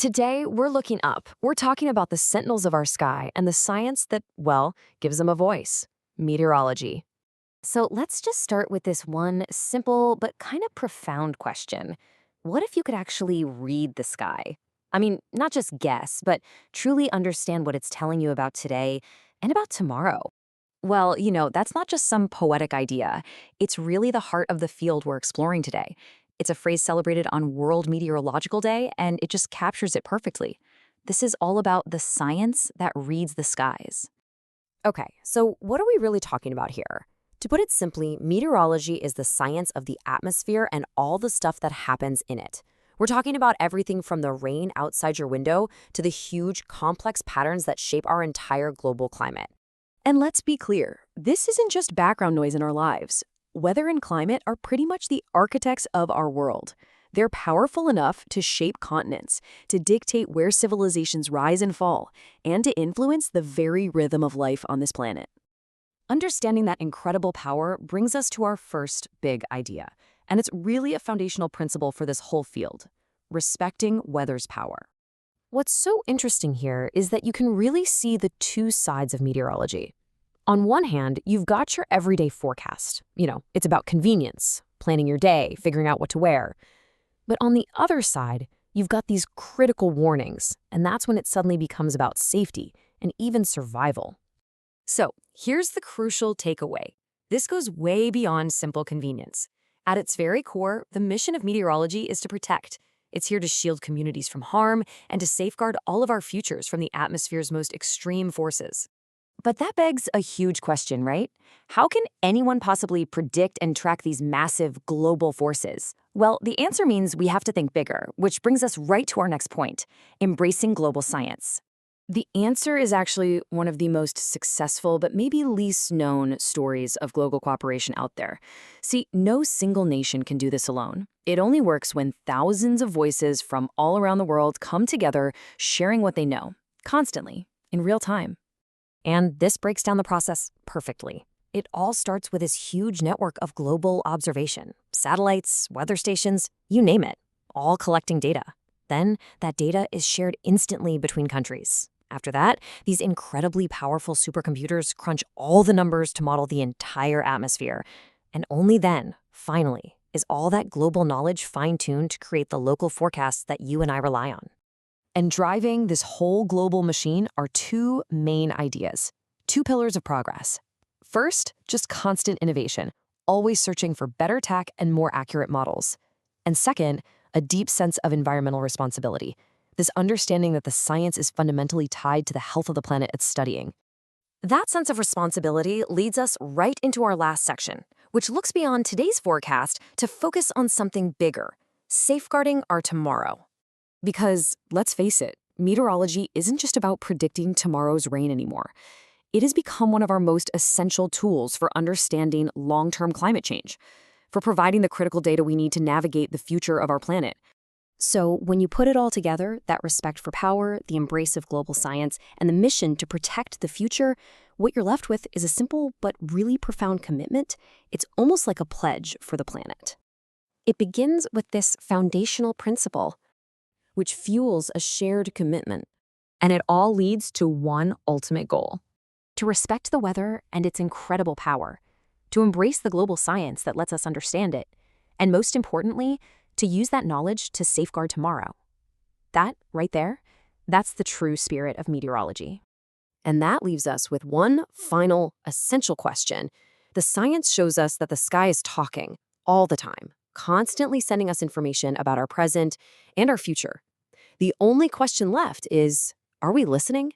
Today, we're looking up. We're talking about the sentinels of our sky and the science that, well, gives them a voice meteorology. So let's just start with this one simple but kind of profound question. What if you could actually read the sky? I mean, not just guess, but truly understand what it's telling you about today and about tomorrow. Well, that's not just some poetic idea. It's really the heart of the field we're exploring today. It's a phrase celebrated on World Meteorological Day, and it just captures it perfectly. This is all about the science that reads the skies. Okay, so what are we really talking about here? To put it simply, meteorology is the science of the atmosphere and all the stuff that happens in it. We're talking about everything from the rain outside your window to the huge, complex patterns that shape our entire global climate. And let's be clear, this isn't just background noise in our lives. Weather and climate are pretty much the architects of our world. They're powerful enough to shape continents, to dictate where civilizations rise and fall, and to influence the very rhythm of life on this planet. Understanding that incredible power brings us to our first big idea, and it's really a foundational principle for this whole field: respecting weather's power. What's so interesting here is that you can really see the two sides of meteorology. On one hand, you've got your everyday forecast. It's about convenience, planning your day, figuring out what to wear. But on the other side, you've got these critical warnings, and that's when it suddenly becomes about safety and even survival. So, here's the crucial takeaway. This goes way beyond simple convenience. At its very core, the mission of meteorology is to protect. It's here to shield communities from harm and to safeguard all of our futures from the atmosphere's most extreme forces. But that begs a huge question, right? How can anyone possibly predict and track these massive global forces? Well, the answer means we have to think bigger, which brings us right to our next point: embracing global science. The answer is actually one of the most successful but maybe least known stories of global cooperation out there. See, no single nation can do this alone. It only works when thousands of voices from all around the world come together, sharing what they know, constantly, in real time. And this breaks down the process perfectly. It all starts with this huge network of global observation: satellites, weather stations, you name it, all collecting data. Then that data is shared instantly between countries. After that, these incredibly powerful supercomputers crunch all the numbers to model the entire atmosphere. And only then, finally, is all that global knowledge fine-tuned to create the local forecasts that you and I rely on. And driving this whole global machine are two main ideas, two pillars of progress. First, just constant innovation, always searching for better tech and more accurate models. And second, a deep sense of environmental responsibility, this understanding that the science is fundamentally tied to the health of the planet it's studying. That sense of responsibility leads us right into our last section, which looks beyond today's forecast to focus on something bigger: safeguarding our tomorrow. Because, let's face it, meteorology isn't just about predicting tomorrow's rain anymore. It has become one of our most essential tools for understanding long-term climate change, for providing the critical data we need to navigate the future of our planet. So when you put it all together, that respect for power, the embrace of global science, and the mission to protect the future, what you're left with is a simple but really profound commitment. It's almost like a pledge for the planet. It begins with this foundational principle, which fuels a shared commitment. And it all leads to one ultimate goal: to respect the weather and its incredible power, to embrace the global science that lets us understand it, and most importantly, to use that knowledge to safeguard tomorrow. That, right there, that's the true spirit of meteorology. And that leaves us with one final, essential question. The science shows us that the sky is talking all the time, constantly sending us information about our present and our future. The only question left is, are we listening?